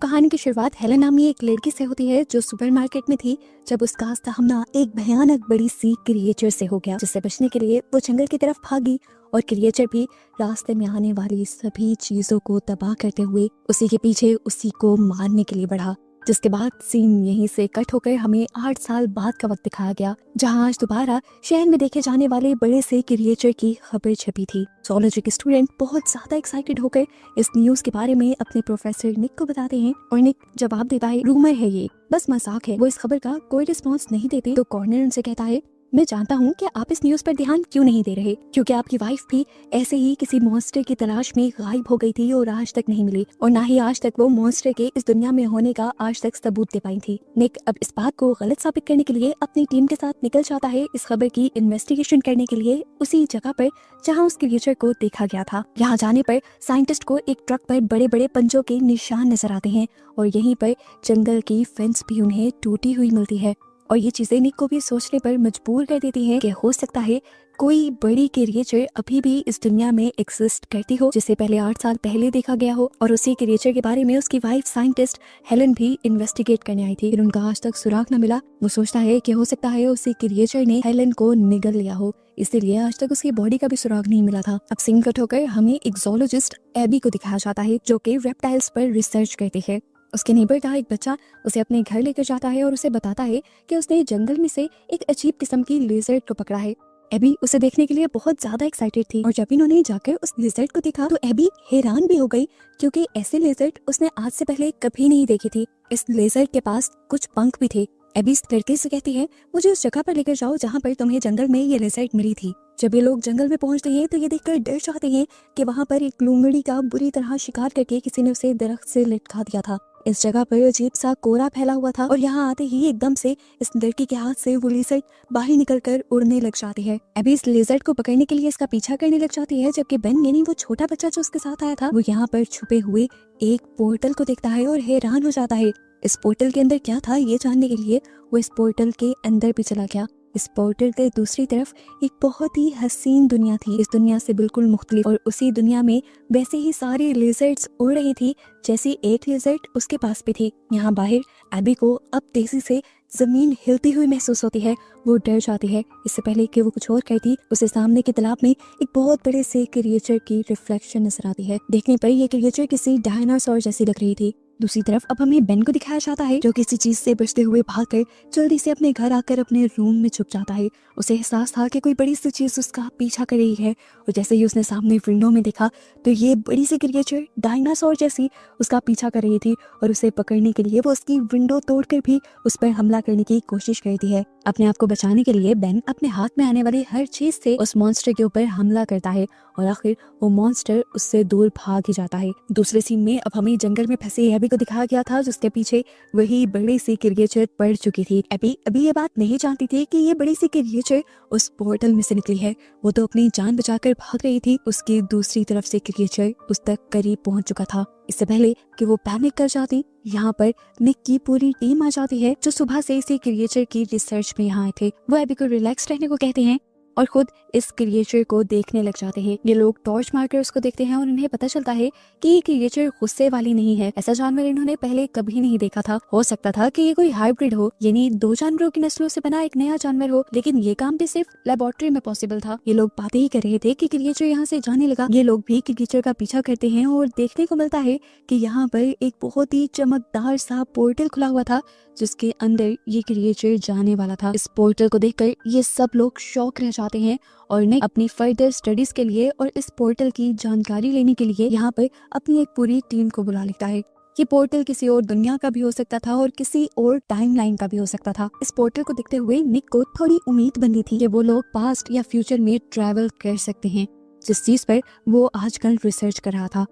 कहानी की शुरुआत हेलन नामी एक लड़की से होती है जो सुपरमार्केट में थी जब उसका सामना एक भयानक बड़ी सी क्रिएचर से हो गया, जिससे बचने के लिए वो जंगल की तरफ भागी और क्रिएचर भी रास्ते में आने वाली सभी चीजों को तबाह करते हुए उसी के पीछे उसी को मारने के लिए बढ़ा। जिसके बाद सीन यहीं से कट होकर हमें 8 साल बाद का वक्त दिखाया गया, जहां आज दोबारा शहर में देखे जाने वाले बड़े से क्रिएचर की खबर छपी थी। zoology के स्टूडेंट बहुत ज्यादा एक्साइटेड होकर इस न्यूज के बारे में अपने प्रोफेसर निक को बताते हैं और निक जवाब देता है, रूमर है, ये बस मजाक है। वो इस खबर का कोई रिस्पॉन्स नहीं देते तो कॉर्नर उनसे कहता है, मैं जानता हूँ कि आप इस न्यूज पर ध्यान क्यों नहीं दे रहे, क्योंकि आपकी वाइफ भी ऐसे ही किसी मॉन्स्टर की तलाश में गायब हो गई थी और आज तक नहीं मिली, और ना ही आज तक वो मॉन्स्टर के इस दुनिया में होने का आज तक सबूत दे पाई थी। निक अब इस बात को गलत साबित करने के लिए अपनी टीम के साथ निकल जाता है इस खबर की इन्वेस्टिगेशन करने के लिए उसी जगह पर जहाँ उस क्रिएचर को देखा गया था। यहाँ जाने पर साइंटिस्ट को एक ट्रक पर बड़े बड़े पंजों के निशान नजर आते हैं और यहीं पर जंगल की फेंस भी उन्हें टूटी हुई मिलती है, और ये चीजें निक को भी सोचने पर मजबूर कर देती हैं कि हो सकता है कोई बड़ी क्रिएचर अभी भी इस दुनिया में एग्जिस्ट करती हो, जिसे पहले 8 साल पहले देखा गया हो, और उसी क्रिएचर के बारे में उसकी वाइफ साइंटिस्ट हेलन भी इन्वेस्टिगेट करने आई थी, फिर उनका आज तक सुराग न मिला। वो सोचता है कि हो सकता है उसी क्रिएचर ने हेलन को निगल लिया हो, इसीलिए आज तक उसकी बॉडी का भी सुराग नहीं मिला था। अब सीन कट होकर हमें एक zoologist एबी को दिखाया जाता है जो कि रेप्टाइल्स पर रिसर्च करती है। उसके नेबर का एक बच्चा उसे अपने घर लेकर जाता है और उसे बताता है कि उसने जंगल में से एक अजीब किस्म की लेजर्ड को पकड़ा है। एबी उसे देखने के लिए बहुत ज्यादा एक्साइटेड थी और जब इन्होंने जाकर उस लेजर्ड को देखा तो एबी हैरान भी हो गई, क्योंकि ऐसे लेजर्ड उसने आज से पहले कभी नहीं देखी थी। इस लेजर्ड के पास कुछ पंख भी थे। एबी इस लड़के से कहती है, मुझे उस जगह पर लेकर जाओ जहाँ पर तुम्हें जंगल में ये लेजर्ड मिली थी। जब ये लोग जंगल में पहुंचते हैं तो ये देखकर डर जाते हैं कि वहाँ पर एक लूमड़ी का बुरी तरह शिकार करके किसी ने उसे दरख्त से लटका दिया था। इस जगह पर अजीब सा कोहरा फैला हुआ था और यहाँ आते ही एकदम से इस लड़की के हाथ से वो लेजर्ड बाहर निकलकर उड़ने लग जाती है। एबी इस लेजर्ड को पकड़ने के लिए इसका पीछा करने लग जाती है, जबकि बेन यानी वो छोटा बच्चा जो उसके साथ आया था वो यहाँ पर छुपे हुए एक पोर्टल को देखता है और हैरान हो जाता है। इस पोर्टल के अंदर क्या था ये जानने के लिए वो इस पोर्टल के अंदर भी चला गया। इस पोर्टल के दूसरी तरफ एक बहुत ही हसीन दुनिया थी, इस दुनिया से बिल्कुल मुख्तलिफ, और उसी दुनिया में वैसे ही सारे लेजर्ड्स उड़ रही थी जैसी एक लेजर्ड उसके पास भी थी। यहाँ बाहर एबी को अब तेजी से जमीन हिलती हुई महसूस होती है। वो डर जाती है। इससे पहले कि वो कुछ और करती उसे सामने के तालाब में एक बहुत बड़े से क्रिएचर की रिफ्लेक्शन नजर आती है। देखने पर यह क्रिएचर किसी डायनासोर जैसी लग रही थी। दूसरी तरफ अब हमें बेन को दिखाया जाता है जो किसी चीज से बचते हुए भागकर जल्दी से अपने घर आकर अपने रूम में छुप जाता है। उसे एहसास था कि कोई बड़ी सी चीज उसका पीछा कर रही है, और जैसे ही उसने सामने विंडो में देखा तो ये बड़ी सी क्रिएचर डायनासोर जैसी उसका पीछा कर रही थी, और उसे पकड़ने के लिए वो उसकी विंडो तोड़कर भी उस पर हमला करने की कोशिश करती है। अपने आप को बचाने के लिए बेन अपने हाथ में आने वाली हर चीज से उस मॉन्स्टर के ऊपर हमला करता है और आखिर वो मॉन्स्टर उससे दूर भाग ही जाता है। दूसरे सीन में अब हमें जंगल में फंसे एबी को दिखाया गया था जिसके पीछे वही बड़ी सी क्रिएचर पड़ चुकी थी। एबी अभी ये बात नहीं जानती थी कि ये बड़ी सी क्रिएचर उस पोर्टल में से निकली है। वो तो अपनी जान बचाकर भाग रही थी, उसकी दूसरी तरफ से क्रिएचर उस तक करीब पहुंच चुका था। इससे पहले कि वो पैनिक कर जाती, यहाँ पर निक की पूरी टीम आ जाती है जो सुबह से इसी क्रिएचर की रिसर्च में यहाँ आए थे। वो एबी को रिलैक्स रहने को कहते हैं और खुद इस क्रिएचर को देखने लग जाते हैं। ये लोग टॉर्च मारकर उसको देखते हैं और उन्हें पता चलता है कि ये क्रिएचर गुस्से वाली नहीं है। ऐसा जानवर इन्होंने पहले कभी नहीं देखा था। हो सकता था कि ये कोई हाइब्रिड हो, यानी 2 जानवरों की नस्लों से बना एक नया जानवर हो, लेकिन ये काम भी सिर्फ लेबोरेटरी में पॉसिबल था। ये लोग बातें ही कर रहे थे कि क्रिएचर यहाँ से जाने लगा। ये लोग भी क्रिएचर का पीछा करते हैं और देखने को मिलता है कि यहाँ पर एक बहुत ही चमकदार सा पोर्टल खुला हुआ था जिसके अंदर ये क्रिएचर जाने वाला था। इस पोर्टल को देखकर ये सब लोग शॉक रह जाते हैं और निक अपनी फर्दर स्टडीज के लिए और इस पोर्टल की जानकारी लेने के लिए यहाँ पर अपनी एक पूरी टीम को बुला लेता है। ये पोर्टल किसी और दुनिया का भी हो सकता था और किसी और टाइमलाइन का भी हो सकता था। इस पोर्टल को देखते हुए निक को थोड़ी उम्मीद बनी थी कि वो लोग पास्ट या फ्यूचर में ट्रैवल कर सकते हैं, जिस चीज पर वो आजकल रिसर्च कर रहा था।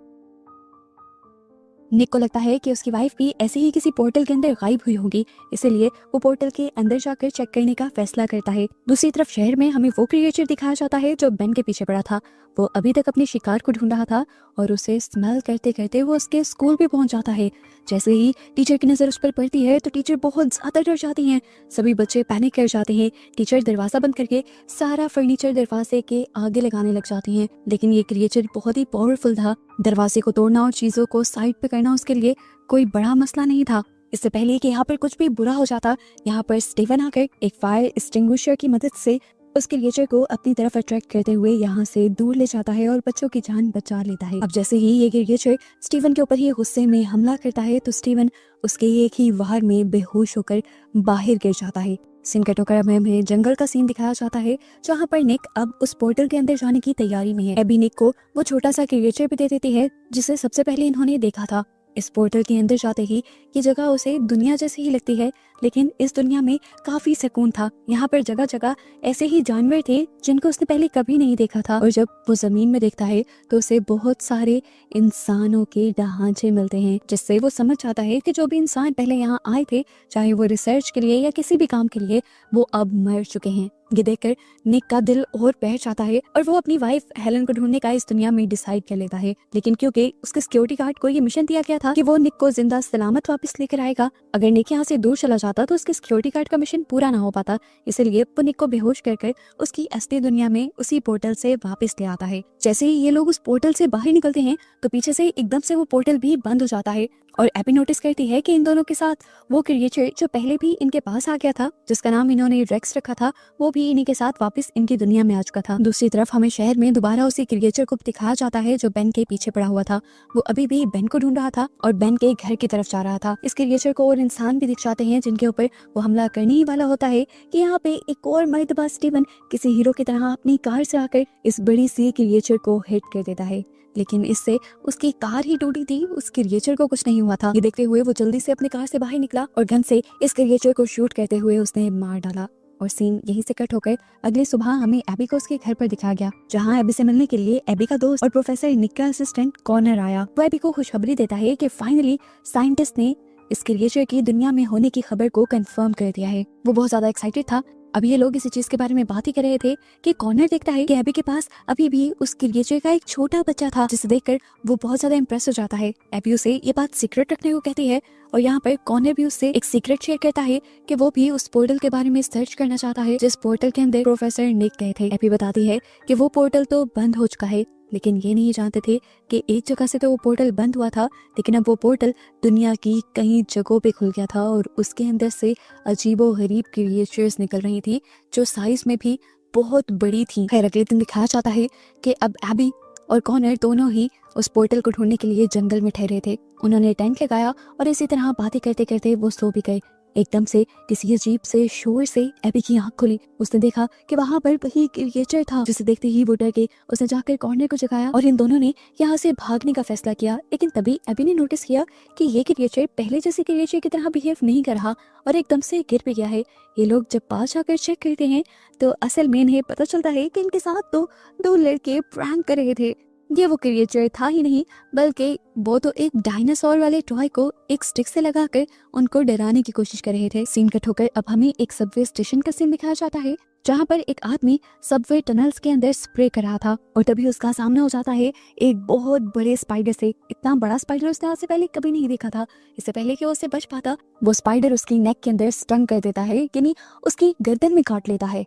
निक को लगता है कि उसकी वाइफ भी ऐसे ही किसी पोर्टल के अंदर गायब हुई होगी, इसीलिए वो पोर्टल के अंदर जाकर चेक करने का फैसला करता है। दूसरी तरफ शहर में हमें वो क्रिएचर दिखाया जाता है जो बेन के पीछे पड़ा था। वो अभी तक अपने शिकार को ढूंढ रहा था और उसे स्मेल करते करते वो उसके स्कूल भी पहुंच जाता है। जैसे ही टीचर की नजर उस पर पड़ती है तो टीचर बहुत ज्यादा डर जाती हैं। सभी बच्चे पैनिक कर जाते हैं। टीचर दरवाजा बंद करके सारा फर्नीचर दरवाजे के आगे लगाने लग जाती हैं, लेकिन ये क्रिएचर बहुत ही पावरफुल था। दरवाजे को तोड़ना और चीजों को साइड पे करना उसके लिए कोई बड़ा मसला नहीं था। इससे पहले कि यहाँ पर कुछ भी बुरा हो जाता, यहाँ पर स्टीवन आकर एक फायर एक्सटिंग्विशर की मदद से उस क्रिएचर को अपनी तरफ अट्रैक्ट करते हुए यहाँ से दूर ले जाता है और बच्चों की जान बचा लेता है। अब जैसे ही ये क्रिएचर स्टीवन के ऊपर ही गुस्से में हमला करता है तो स्टीवन उसके एक ही वार में बेहोश होकर बाहर गिर जाता है। सीन कट होकर हमें जंगल का सीन दिखाया जाता है जहाँ पर निक अब उस पोर्टल के अंदर जाने की तैयारी में है। एबी निक को वो छोटा सा क्रिएचर भी दे देती है जिसे सबसे पहले इन्होंने देखा था। इस पोर्टल के अंदर जाते ही ये जगह उसे दुनिया जैसी ही लगती है, लेकिन इस दुनिया में काफी सुकून था। यहाँ पर जगह जगह ऐसे ही जानवर थे जिनको उसने पहले कभी नहीं देखा था। और जब वो जमीन में देखता है तो उसे बहुत सारे इंसानों के ढांचे मिलते हैं, जिससे वो समझ जाता है कि जो भी इंसान पहले यहाँ आए थे, चाहे वो रिसर्च के लिए या किसी भी काम के लिए, वो अब मर चुके हैं। ये देखकर निक का दिल और बैठ जाता है और वो अपनी वाइफ हेलन को ढूंढने का इस दुनिया में डिसाइड कर लेता है। लेकिन क्योंकि उसके सिक्योरिटी गार्ड को ये मिशन दिया गया था कि वो निक को जिंदा सलामत वापस लेकर आएगा, अगर निक यहाँ से दूर चला जाता तो उसके सिक्योरिटी गार्ड का मिशन पूरा ना हो पाता। इसलिए वो निक को बेहोश कर उसकी असली दुनिया में उसी पोर्टल से वापस ले आता है। जैसे ही ये लोग उस पोर्टल से बाहर निकलते हैं तो पीछे से एकदम से वो पोर्टल भी बंद हो जाता है और एबी नोटिस करती है कि इन दोनों के साथ वो क्रिएचर जो पहले भी इनके पास आ गया था, जिसका नाम इन्होंने रेक्स रखा था, वो भी इन्हीं के साथ वापस इनकी दुनिया में आ चुका था। दूसरी तरफ हमें शहर में दोबारा उसी क्रिएचर को दिखाया जाता है जो बेन के पीछे पड़ा हुआ था। वो अभी भी बेन को ढूंढ रहा था और बेन के घर की तरफ जा रहा था। इस क्रिएचर को और इंसान भी दिख जाते हैं जिनके ऊपर वो हमला करने ही वाला होता है कि यहाँ पे एक और मर्तबा स्टीवन किसी हीरो की तरह अपनी कार से आकर इस बड़ी सी क्रिएचर को हिट कर देता है। लेकिन इससे उसकी कार ही टूटी थी, उस क्रिएचर को कुछ नहीं हुआ था। ये देखते हुए वो जल्दी से अपनी कार से बाहर निकला और गन से इस क्रिएचर को शूट करते हुए उसने मार डाला। और सीन यहीं से कट होकर अगली सुबह हमें एबी को उसके घर पर दिखाया गया, जहां एबी से मिलने के लिए एबी का दोस्त और प्रोफेसर निक का असिस्टेंट कॉर्नर आया। वो एबी को खुशखबरी देता है कि फाइनली साइंटिस्ट ने इस क्रिएचर की दुनिया में होने की खबर को कंफर्म कर दिया है। वो बहुत ज्यादा एक्साइटेड था। अभी ये लोग इसी चीज के बारे में बात ही कर रहे थे कि कॉर्नर देखता है कि एबी के पास अभी भी उस क्रिएचर का एक छोटा बच्चा था, जिसे देखकर वो बहुत ज्यादा इंप्रेस हो जाता है। एबी उसे ये बात सीक्रेट रखने को कहती है और यहाँ पर कॉर्नर भी उससे एक सीक्रेट शेयर करता है कि वो भी उस पोर्टल के बारे में सर्च करना चाहता है जिस पोर्टल के अंदर प्रोफेसर निक गए थे। एबी बताती है कि वो पोर्टल तो बंद हो चुका है, लेकिन ये नहीं जानते थे कि एक जगह से तो वो पोर्टल बंद हुआ था, लेकिन अब वो पोर्टल दुनिया की कई जगहों पे खुल गया था और उसके अंदर से अजीबो गरीब क्रिएचर्स निकल रही थी जो साइज में भी बहुत बड़ी थी। खैर अगले दिन दिखाया जाता है कि अब एबी और कॉर्नर दोनों ही उस पोर्टल को ढूंढने के लिए जंगल में ठहरे थे। उन्होंने टेंट लगाया और इसी तरह बातें करते करते वो सो भी गए। एकदम से किसी अजीब से शोर से एबी की आंख खुली। उसने देखा कि वहां पर वही क्रिएचर था, जिसे देखते ही वो डर गई। उसने जाकर कॉर्नर को जगाया और इन दोनों ने यहाँ से भागने का फैसला किया। लेकिन तभी एबी ने नोटिस किया कि ये क्रिएचर पहले जैसे क्रिएचर की तरह बिहेव नहीं कर रहा और एकदम से गिर भी गया है। ये लोग जब पास जाकर चेक करते हैं तो असल में इन्हें पता चलता है कि इनके साथ तो दो लड़के प्रैंक कर रहे थे। ये वो क्रिएचर था ही नहीं, बल्कि वो तो एक डायनासोर वाले टॉय को एक स्टिक से लगाकर उनको डराने की कोशिश कर रहे थे। सीन कट होकर अब हमें एक सबवे स्टेशन का सीन दिखाया जाता है, जहाँ पर एक आदमी सबवे टनल्स के अंदर स्प्रे कर रहा था और तभी उसका सामना हो जाता है एक बहुत बड़े स्पाइडर से। इतना बड़ा स्पाइडर उसने आज से पहले कभी नहीं देखा था। इससे पहले कि वो उससे बच पाता, वो स्पाइडर उसकी नेक के अंदर स्टंग कर देता है, यानी उसकी गर्दन में काट लेता है।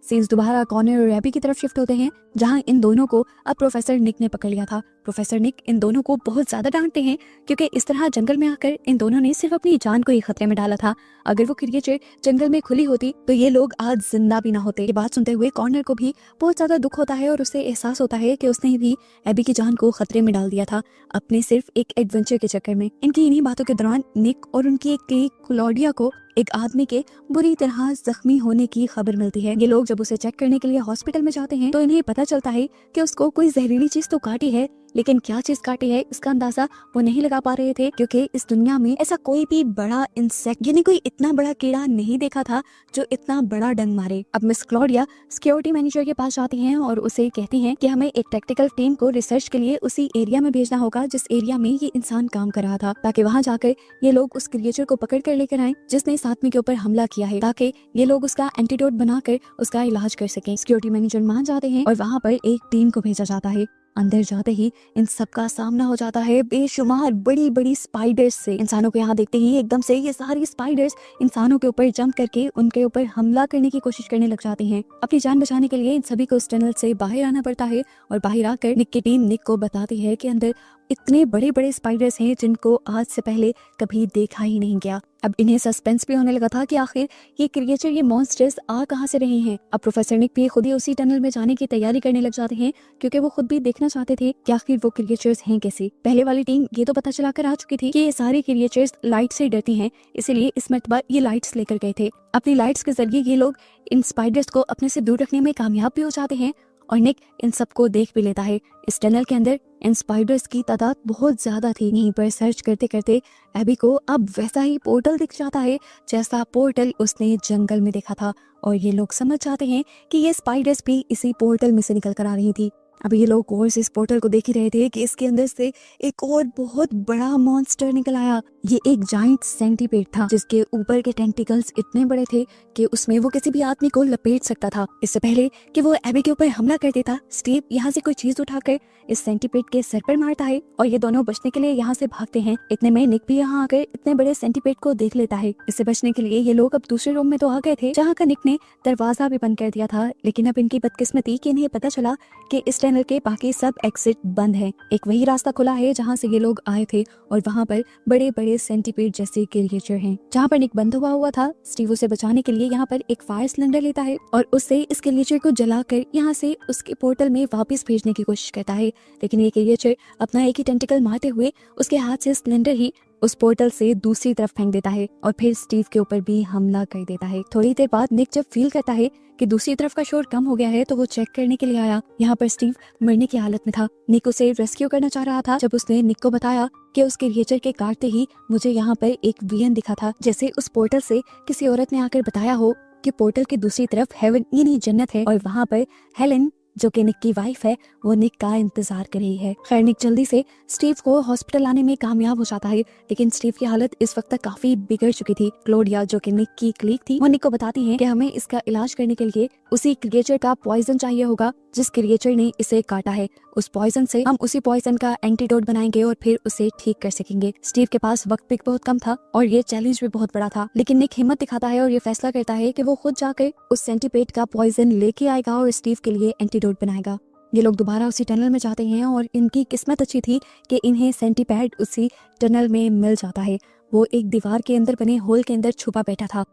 सीन्स दोबारा कॉर्नर और एबी की तरफ शिफ्ट होते हैं, जहां इन दोनों को अब प्रोफेसर निक ने पकड़ लिया था। प्रोफेसर निक इन दोनों को बहुत ज्यादा डांटते हैं क्योंकि इस तरह जंगल में आकर इन दोनों ने सिर्फ अपनी जान को ही खतरे में डाला था। अगर वो क्रिएचर जंगल में खुली होती तो ये लोग आज जिंदा भी ना होते। ये बात सुनते हुए कॉर्नर को भी बहुत ज्यादा दुख होता है और उसे एहसास होता है कि उसने भी एबी की जान को खतरे में डाल दिया था अपने सिर्फ एक एडवेंचर के चक्कर में। इनकी इन्हीं बातों के दौरान निक और उनकी एक क्लीग क्लॉडिया को एक आदमी के बुरी तरह जख्मी होने की खबर मिलती है। ये लोग जब उसे चेक करने के लिए हॉस्पिटल में जाते हैं तो इन्हें पता चलता है कि उसको कोई जहरीली चीज तो काटी है, लेकिन क्या चीज काटी है इसका अंदाजा वो नहीं लगा पा रहे थे क्योंकि इस दुनिया में ऐसा कोई भी बड़ा इंसेक्ट यानी कोई इतना बड़ा कीड़ा नहीं देखा था जो इतना बड़ा डंग मारे। अब मिस क्लॉडिया सिक्योरिटी मैनेजर के पास जाती हैं और उसे कहती हैं कि हमें एक टेक्निकल टीम को रिसर्च के लिए उसी एरिया में भेजना होगा जिस एरिया में ये इंसान काम कर रहा था, ताकि वहाँ जाकर ये लोग उस क्रिएचर को पकड़ कर लेकर आए जिसने इस आदमी के ऊपर हमला किया है, ताकि ये लोग उसका एंटीडोट बनाकर उसका इलाज कर सकें। सिक्योरिटी मैनेजर मान जाते हैं और वहाँ पर एक टीम को भेजा जाता है। अंदर जाते ही इन सब का सामना हो जाता है बेशुमार बड़ी बड़ी स्पाइडर्स से। इंसानों को यहाँ देखते ही एकदम से ये सारी स्पाइडर्स इंसानों के ऊपर जंप करके उनके ऊपर हमला करने की कोशिश करने लग जाते हैं। अपनी जान बचाने के लिए इन सभी को उस टनल से बाहर आना पड़ता है और बाहर आकर निक की टीम निक को बताती है कि अंदर इतने बड़े बड़े स्पाइडर्स हैं जिनको आज से पहले कभी देखा ही नहीं गया। अब इन्हें सस्पेंस भी होने लगा था कि आखिर ये क्रिएचर, ये मॉन्स्टर्स आ कहाँ से रहे हैं। अब प्रोफेसर निक भी खुद ही उसी टनल में जाने की तैयारी करने लग जाते हैं, क्योंकि वो खुद भी देखना चाहते थे कि आखिर वो क्रिएचर्स हैं कैसे। पहले वाली टीम ये तो पता चला कर आ चुकी थी कि ये सारे क्रिएचर्स लाइट से डरती हैं, इसीलिए इस मर्तबा ये लाइट्स लेकर गए थे। अपनी लाइट्स के जरिए ये लोग इन स्पाइडर्स को अपने से दूर रखने में कामयाब भी हो जाते हैं और निक इन सबको देख भी लेता है। इस टनल के अंदर इन स्पाइडर्स की तादाद बहुत ज्यादा थी। यहीं पर सर्च करते करते एबी को अब वैसा ही पोर्टल दिख जाता है जैसा पोर्टल उसने जंगल में देखा था, और ये लोग समझ जाते हैं कि ये स्पाइडर्स भी इसी पोर्टल में से निकल कर आ रही थी। अब ये लोग और इस पोर्टल को देख ही रहे थे कि इसके अंदर से एक और बहुत बड़ा मॉन्स्टर निकल आया। ये एक जाइंट सेंटीपेड था जिसके ऊपर के टेंटिकल्स इतने बड़े थे कि उसमें वो किसी भी आदमी को लपेट सकता था। इससे पहले कि वो एबी के ऊपर हमला कर देता, स्टीव यहाँ से कोई चीज उठाकर इस सेंटीपेड के सर पर मारता है और ये दोनों बचने के लिए यहाँ से भागते हैं। इतने में निक भी यहाँ आकर इतने बड़े सेंटीपेड को देख लेता है। इससे बचने के लिए ये लोग अब दूसरे रूम में तो आ गए थे जहाँ का निक ने दरवाजा भी बंद कर दिया था, लेकिन अब इनकी बदकिस्मती कि इन्हें पता चला कि इस टनल के बाकी सब एग्जिट बंद है। एक वही रास्ता खुला है जहाँ से ये लोग आए थे और वहाँ पर बड़े बड़े सेंटीपेड जैसे क्रिएचर हैं। जहाँ पर निक बंद हुआ था, स्टीव उसे बचाने के लिए यहाँ पर एक फायर सिलेंडर लेता है और उससे इस क्रिएचर को जलाकर यहाँ से उसके पोर्टल में वापस भेजने की कोशिश करता है, लेकिन ये क्रिएचर अपना एक ही टेंटिकल मारते हुए उसके हाथ से सिलेंडर ही उस पोर्टल से दूसरी तरफ फेंक देता है और फिर स्टीव के ऊपर भी हमला कर देता है। थोड़ी देर बाद निक जब फील करता है कि दूसरी तरफ का शोर कम हो गया है तो वो चेक करने के लिए आया। यहाँ पर स्टीव मरने की हालत में था। निक उसे रेस्क्यू करना चाह रहा था जब उसने निक को बताया कि उस क्रिएचर के काटते ही मुझे यहाँ पर एक विजन दिखा था, जैसे उस पोर्टल से किसी औरत ने आकर बताया हो कि पोर्टल की दूसरी तरफ हेवन यानी जन्नत है और वहाँ पर हेलन जो कि निक की वाइफ है वो निक का इंतजार कर रही है। खैर निक जल्दी से स्टीव को हॉस्पिटल लाने में कामयाब हो जाता है, लेकिन स्टीव की हालत इस वक्त तक काफी बिगड़ चुकी थी। क्लोडिया जो कि निक की क्लीग थी वो निक को बताती है कि हमें इसका इलाज करने के लिए उसी क्रिएचर का पॉइजन चाहिए होगा जिस क्रिएचर ने इसे काटा है। उस पॉइजन से हम उसी पॉइजन का एंटीडोट बनाएंगे और फिर उसे ठीक कर सकेंगे। स्टीव के पास वक्त भी बहुत कम था और ये चैलेंज भी बहुत बड़ा था, लेकिन निक हिम्मत दिखाता है और ये फैसला करता है कि वो खुद जाकर उस सेंटीपेड का पॉइजन लेके आएगा और स्टीव के लिए एंटीडोट बनाएगा। ये लोग दोबारा उसी टनल में जाते हैं और इनकी किस्मत अच्छी थी कि इन्हें सेंटीपेड उसी टनल में मिल जाता है। वो एक दीवार के अंदर बने होल के अंदर छुपा बैठा था।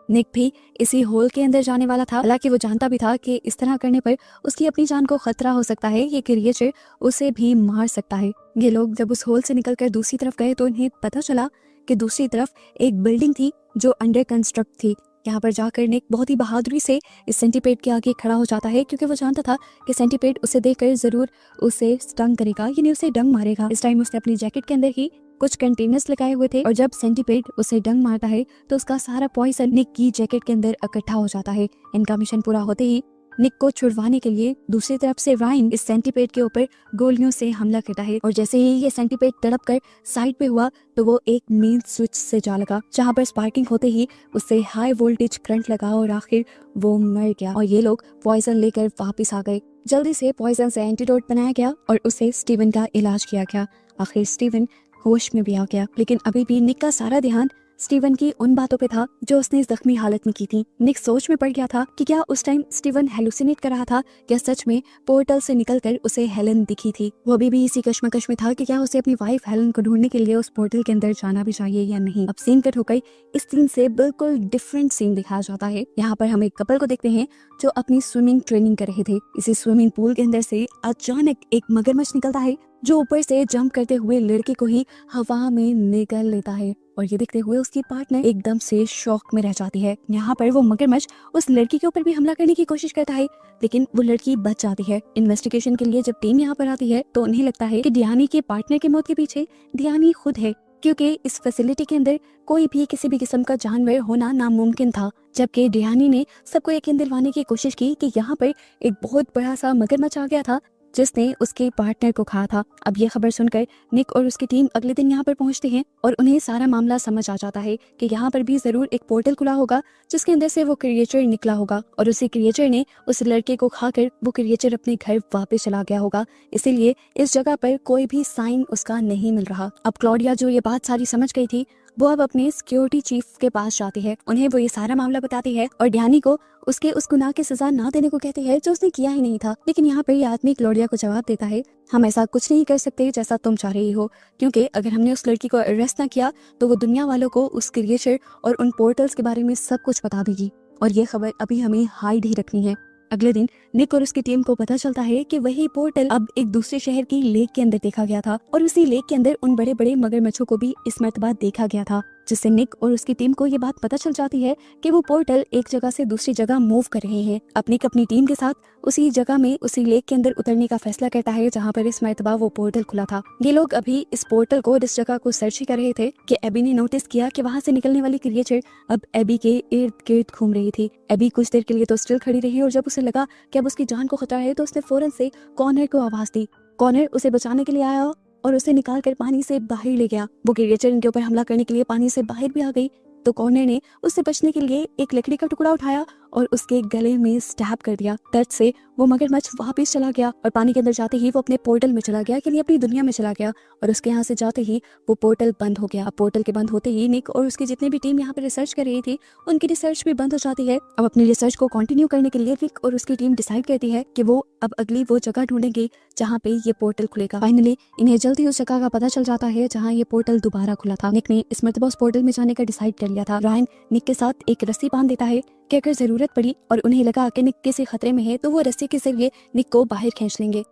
निक भी इसी होल के अंदर जाने वाला था, हालांकि वो जानता भी था कि इस तरह करने पर उसकी अपनी जान को खतरा हो सकता है, ये क्रिएचर उसे भी मार सकता है। ये लोग जब उस होल से निकलकर दूसरी तरफ गए तो इन्हें पता चला कि दूसरी तरफ एक बिल्डिंग थी जो अंडर कंस्ट्रक्ट थी। यहाँ पर जाकर निक बहुत ही बहादुरी से इस सेंटीपेड के आगे खड़ा हो जाता है, क्योंकि वो जानता था कि सेंटीपेड उसे देखकर जरूर उसे स्टंग करेगा, यानी उसे डंग मारेगा। इस टाइम उसने अपनी जैकेट के अंदर ही कुछ कंटेनर्स लगाए हुए थे और जब सेंटीपेड उसे डंग मारता है तो उसका सारा पॉइजन निक की जैकेट के अंदर इकट्ठा हो जाता है। इनका मिशन पूरा होते ही निक को छुड़वाने के लिए दूसरी तरफ से रायन इस सेंटीपेड के ऊपर गोलियों से हमला करता है और जैसे ही ये सेंटीपेड तड़प कर साइड पे हुआ तो वो एक मेन स्विच से जा लगा, जहाँ पर स्पार्किंग होते ही उससे हाई वोल्टेज करंट लगा और आखिर वो मर गया और ये लोग पॉइजन लेकर वापिस आ गए। जल्दी से पॉइजन से एंटीडोट बनाया गया और उससे स्टीवन का इलाज किया गया। आखिर स्टीवन होश में भी आ गया, लेकिन अभी भी निक का सारा ध्यान स्टीवन की उन बातों पे था जो उसने जख्मी हालत में की थी। निक सोच में पड़ गया था कि क्या उस टाइम स्टीवन हेलुसिनेट कर रहा था या सच में पोर्टल से निकलकर उसे हेलन दिखी थी। वो अभी भी इसी कश्मकश में था कि क्या उसे अपनी वाइफ हेलन को ढूंढने के लिए उस पोर्टल के अंदर जाना भी चाहिए या नहीं। अब सीन कट होकर इस सीन से बिल्कुल डिफरेंट सीन दिखाया जाता है। यहाँ पर हम एक कपल को देखते हैं जो अपनी स्विमिंग ट्रेनिंग कर रहे थे। इसी स्विमिंग पूल के अंदर से अचानक एक मगरमच्छ निकलता है जो ऊपर से जंप करते हुए लड़के को ही हवा में निगल लेता है और ये देखते हुए उसकी पार्टनर एकदम से शॉक में रह जाती है। यहाँ पर वो मगरमच्छ उस लड़की के ऊपर भी हमला करने की कोशिश करता है, लेकिन वो लड़की बच जाती है। इन्वेस्टिगेशन के लिए जब टीम यहाँ पर आती है तो उन्हें लगता है कि डियानी के पार्टनर की मौत के पीछे डियानी खुद है, क्योंकि इस फैसिलिटी के अंदर कोई भी किसी भी किस्म का जानवर होना नामुमकिन था। जबकि डियानी ने सबको यकीन दिलवाने की कोशिश की कि यहाँ पर एक बहुत बड़ा सा मगरमच्छ आ गया था जिसने उसके पार्टनर को खाया था। अब ये खबर सुनकर निक और उसकी टीम अगले दिन यहाँ पर पहुंचते हैं और उन्हें सारा मामला समझ आ जाता है कि यहाँ पर भी जरूर एक पोर्टल खुला होगा जिसके अंदर से वो क्रिएचर निकला होगा और उसी क्रिएचर ने उस लड़के को खाकर वो क्रिएचर अपने घर वापस चला गया होगा। इसीलिए इस जगह पर कोई भी साइन उसका नहीं मिल रहा। अब क्लॉडिया जो ये बात सारी समझ गई थी, वो अब अपने सिक्योरिटी चीफ के पास जाती है, उन्हें वो ये सारा मामला बताती है और डैनी को उसके उस गुनाह की सजा ना देने को कहती है जो उसने किया ही नहीं था। लेकिन यहाँ पर ये आदमी क्लोडिया को जवाब देता है, हम ऐसा कुछ नहीं कर सकते जैसा तुम चाह रही हो, क्योंकि अगर हमने उस लड़की को अरेस्ट ना किया तो वो दुनिया वालों को उस क्रिएचर और उन पोर्टल्स के बारे में सब कुछ बता देगी और ये खबर अभी हमें हाइड ही रखनी है। अगले दिन निक और उसकी टीम को पता चलता है कि वही पोर्टल अब एक दूसरे शहर की लेक के अंदर देखा गया था और उसी लेक के अंदर उन बड़े बड़े मगरमच्छों को भी इस मर्तबा देखा गया था, जिससे निक और उसकी टीम को ये बात पता चल जाती है कि वो पोर्टल एक जगह से दूसरी जगह मूव कर रहे हैं। अब निक अपनी टीम के साथ उसी जगह में उसी लेक के अंदर उतरने का फैसला करता है जहाँ पर इस मर्तबा वो पोर्टल खुला था। ये लोग अभी इस पोर्टल को इस जगह को सर्च ही कर रहे थे कि एबी ने नोटिस किया कि वहाँ से निकलने वाली क्रिएचर अब एबी के इर्द गिर्द घूम रही थी। एबी कुछ देर के लिए तो स्टिल खड़ी रही और जब उसे लगा कि अब उसकी जान को खतरा है तो उसने फौरन से कॉर्नर को आवाज दी। कॉर्नर उसे बचाने के लिए आया और उसे निकाल कर पानी से बाहर ले गया। वो क्रिएचर इनके ऊपर हमला करने के लिए पानी से बाहर भी आ गई तो कॉर्नर ने उससे बचने के लिए एक लकड़ी का टुकड़ा उठाया और उसके गले में स्टैब कर दिया। दर्द से वो मगरमच्छ वापस चला गया और पानी के अंदर जाते ही वो अपने पोर्टल में चला गया, के लिए अपनी दुनिया में चला गया और उसके यहाँ से जाते ही वो पोर्टल बंद हो गया। अब पोर्टल के बंद होते ही निक और उसकी जितनी भी टीम यहाँ पे रिसर्च कर रही थी उनकी रिसर्च भी बंद हो जाती है। अब अपनी रिसर्च को कंटिन्यू करने के लिए निक और उसकी टीम डिसाइड करती है कि वो अब अगली वो जगह ढूंढेंगे जहाँ पे ये पोर्टल खुलेगा। फाइनली इन्हें जल्दी उस जगह का पता चल जाता है जहाँ ये पोर्टल दोबारा खुला था। निक ने इस मर्तबा उस पोर्टल में जाने का डिसाइड कर लिया था। रायन निक के साथ एक रस्सी बांध देता है कि अगर जरूरत पड़ी और उन्हें लगा कि निक किसी खतरे में है तो वो रस्सी के जरिए निक को बाहर खींच लेंगे।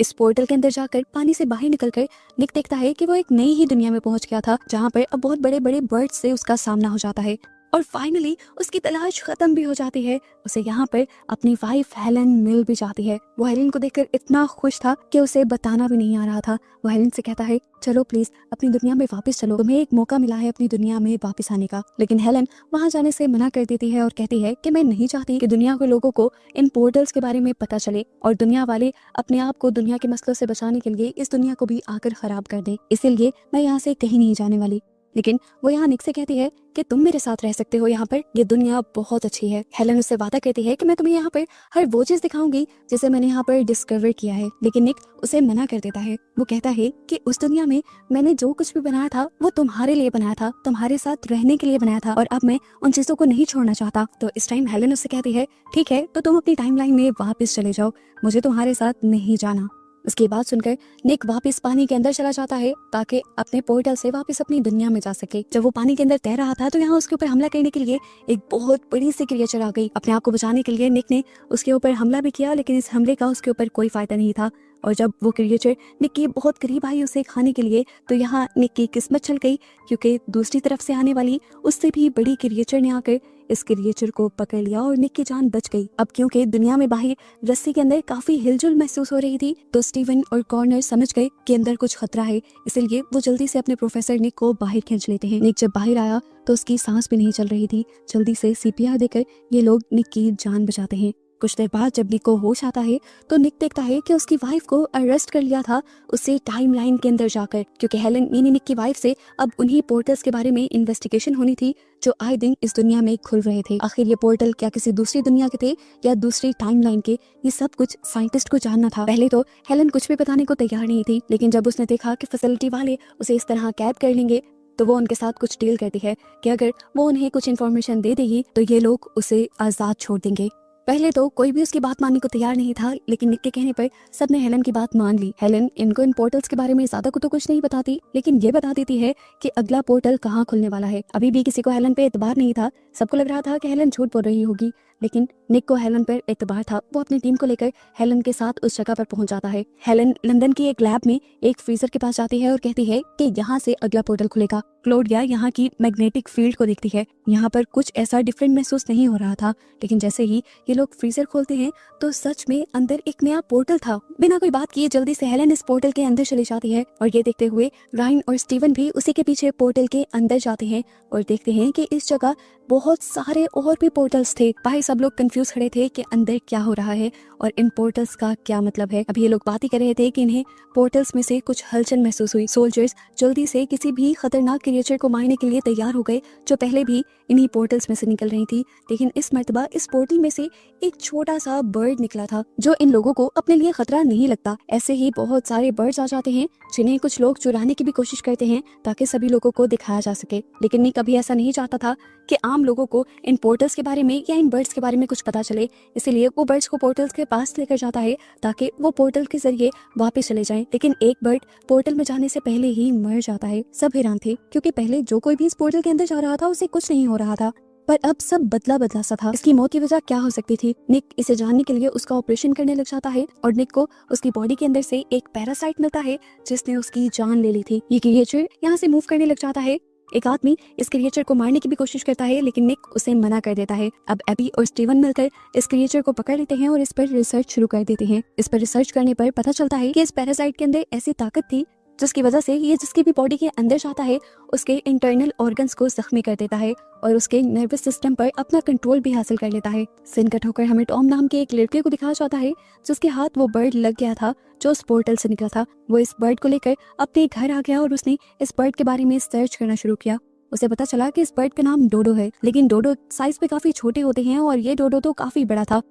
इस पोर्टल के अंदर जाकर पानी से बाहर निकलकर निक देखता है कि वो एक नई ही दुनिया में पहुंच गया था जहाँ पर अब बहुत बड़े बड़े बर्ड्स से उसका सामना हो जाता है और फाइनली उसकी तलाश खत्म भी हो जाती है। उसे यहाँ पर अपनी वाइफ हेलन मिल भी जाती है। वो हेलन को देखकर इतना खुश था कि उसे बताना भी नहीं आ रहा था। वो हेलन से कहता है, चलो प्लीज अपनी दुनिया में वापस चलो, तुम्हें एक मौका मिला है अपनी दुनिया में वापस आने का। लेकिन हेलन वहाँ जाने से मना कर देती है और कहती है कि मैं नहीं चाहती कि दुनिया के लोगों को इन पोर्टल्स के बारे में पता चले और दुनिया वाले अपने आप को दुनिया के मसलों से बचाने के लिए इस दुनिया को भी आकर खराब कर दें, इसीलिए मैं यहाँ से कहीं नहीं जाने वाली। लेकिन वो यहाँ निक से कहती है कि तुम मेरे साथ रह सकते हो, यहाँ पर ये दुनिया बहुत अच्छी है। हेलन उससे वादा कहती है कि मैं तुम्हें यहाँ पर हर वो चीज दिखाऊंगी जिसे मैंने यहाँ पर डिस्कवर किया है। लेकिन निक उसे मना कर देता है। वो कहता है कि उस दुनिया में मैंने जो कुछ भी बनाया था वो तुम्हारे लिए बनाया था, तुम्हारे साथ रहने के लिए बनाया था और अब मैं उन चीजों को नहीं छोड़ना चाहता। तो इस टाइम हेलन उससे कहती है, ठीक है तो तुम अपनी टाइमलाइन में वापस चले जाओ, मुझे तुम्हारे साथ नहीं जाना। उसकी बात सुनकर निक वापस पानी के अंदर चला जाता है ताकि अपने पोर्टल से वापस अपनी दुनिया में जा सके। जब वो पानी के अंदर तैर रहा था तो यहाँ उसके ऊपर हमला करने के लिए एक बहुत बड़ी सी क्रिएचर आ गई। अपने आप को बचाने के लिए निक ने उसके ऊपर हमला भी किया, लेकिन इस हमले का उसके ऊपर कोई फायदा नहीं था। और जब वो क्रिएचर निक के बहुत करीब आई उसे खाने के लिए तो यहाँ निक की किस्मत चल गई, क्योंकि दूसरी तरफ से आने वाली उससे भी बड़ी क्रिएचर ने आकर इस क्रिएचर को पकड़ लिया और निक की जान बच गई। अब क्योंकि दुनिया में बाहर रस्सी के अंदर काफी हिलजुल महसूस हो रही थी तो स्टीवन और कॉर्नर समझ गए कि अंदर कुछ खतरा है, इसलिए वो जल्दी से अपने प्रोफेसर निक को बाहर खींच लेते हैं। निक जब बाहर आया तो उसकी सांस भी नहीं चल रही थी। जल्दी से सीपीआर देकर ये लोग निक की जान बचाते हैं। कुछ देर बाद जब निक को होश आता है तो निक देखता है कि उसकी वाइफ को अरेस्ट कर लिया था उसे टाइमलाइन के अंदर जाकर, क्योंकि हेलन यानी निक की वाइफ से अब उन्हीं पोर्टल्स के बारे में इन्वेस्टिगेशन होनी थी जो आए दिन इस दुनिया में खुल रहे थे। आखिर ये पोर्टल क्या किसी दूसरी दुनिया के थे या दूसरी टाइमलाइन के, ये सब कुछ साइंटिस्ट को जानना था। पहले तो हेलन कुछ भी बताने को तैयार नहीं थी, लेकिन जब उसने देखा कि फैसिलिटी वाले उसे इस तरह कैद कर लेंगे तो वो उनके साथ कुछ डील करती है कि अगर वो उन्हें कुछ इन्फॉर्मेशन दे देगी तो ये लोग उसे आजाद छोड़ देंगे। पहले तो कोई भी उसकी बात मानने को तैयार नहीं था, लेकिन निक के कहने पर सबने हेलन की बात मान ली। हेलन इनको इन पोर्टल्स के बारे में ज्यादा को तो कुछ नहीं बताती, लेकिन ये बता देती है कि अगला पोर्टल कहाँ खुलने वाला है। अभी भी किसी को हेलन पे एतबार नहीं था, सबको लग रहा था कि हेलन झूठ बोल रही होगी, लेकिन निक को हेलन पर एतबार था। वो अपनी टीम को लेकर हेलन के साथ उस जगह पर पहुंच जाता है। हेलन लंदन की एक लैब में एक फ्रीजर के पास जाती है और कहती है कि यहाँ से अगला पोर्टल खुलेगा। क्लोडिया यहाँ की मैग्नेटिक फील्ड को देखती है। यहाँ पर कुछ ऐसा डिफरेंट महसूस नहीं हो रहा था, लेकिन जैसे ही ये लोग फ्रीजर खोलते हैं तो सच में अंदर एक नया पोर्टल था। बिना कोई बात किए जल्दी से हेलन इस पोर्टल के अंदर चली जाती है और ये देखते हुए रायन और स्टीवन भी उसी के पीछे पोर्टल के अंदर जाते हैं और देखते हैं कि इस जगह बहुत सारे और भी पोर्टल्स थे। बाहर सब लोग कंफ्यूज खड़े थे कि अंदर क्या हो रहा है और इन पोर्टल्स का क्या मतलब है। अभी ये लोग बात ही कर रहे थे कि इन्हें पोर्टल्स में से कुछ हलचल महसूस हुई। सोल्जर्स जल्दी से किसी भी खतरनाक क्रिएचर को मारने के लिए तैयार हो गए जो पहले भी इन्हीं पोर्टल्स में से निकल रही थी। लेकिन इस मर्तबा इस पोर्टल में से एक छोटा सा बर्ड निकला था जो इन लोगों को अपने लिए खतरा नहीं लगता। ऐसे ही बहुत सारे बर्ड्स आ जाते हैं जिन्हें कुछ लोग चुराने की भी कोशिश करते हैं ताकि सभी लोगों को दिखाया जा सके। लेकिन निक कभी ऐसा नहीं चाहता था कि आम लोगों को इन पोर्टल्स के बारे में या इन बर्ड्स के बारे में कुछ पता चले, इसीलिए वो बर्ड्स को पोर्टल्स के पास लेकर जाता है ताकि वो पोर्टल के जरिए वापस चले जाएं। लेकिन एक बर्ड पोर्टल में जाने से पहले ही मर जाता है। सब हैरान थे क्योंकि पहले जो कोई भी इस पोर्टल के अंदर जा रहा था उसे कुछ नहीं हो रहा था, पर अब सब बदला बदला सा था। इसकी मौत की वजह क्या हो सकती थी? निक इसे जानने के लिए उसका ऑपरेशन करने लग जाता है और निक को उसकी बॉडी के अंदर से एक पैरासाइट मिलता है जिसने उसकी जान ले ली थी। ये क्रिएचर यहाँ से मूव करने लग जाता है। एक आदमी इस क्रिएचर को मारने की भी कोशिश करता है लेकिन निक उसे मना कर देता है। अब एबी और स्टीवन मिलकर इस क्रिएचर को पकड़ लेते हैं और इस पर रिसर्च शुरू कर देते हैं। इस पर रिसर्च करने पर पता चलता है कि इस पैरासाइट के अंदर ऐसी ताकत थी जिसकी वजह से ये जिसकी भी बॉडी के अंदर जाता है उसके इंटरनल ऑर्गन्स को जख्मी कर देता है और उसके नर्वस सिस्टम पर अपना कंट्रोल भी हासिल कर लेता है। सीन कट होकर हमें टॉम नाम के एक लड़के को दिखाया जाता है जिसके हाथ वो बर्ड लग गया था जो उस पोर्टल से निकला था। वो इस बर्ड को लेकर अपने घर आ गया और उसने इस बर्ड के बारे में सर्च करना शुरू किया। उसे पता चला कि इस बर्ड का नाम डोडो है, लेकिन डोडो साइज पे काफी छोटे होते हैं और ये डोडो तो काफी बड़ा था।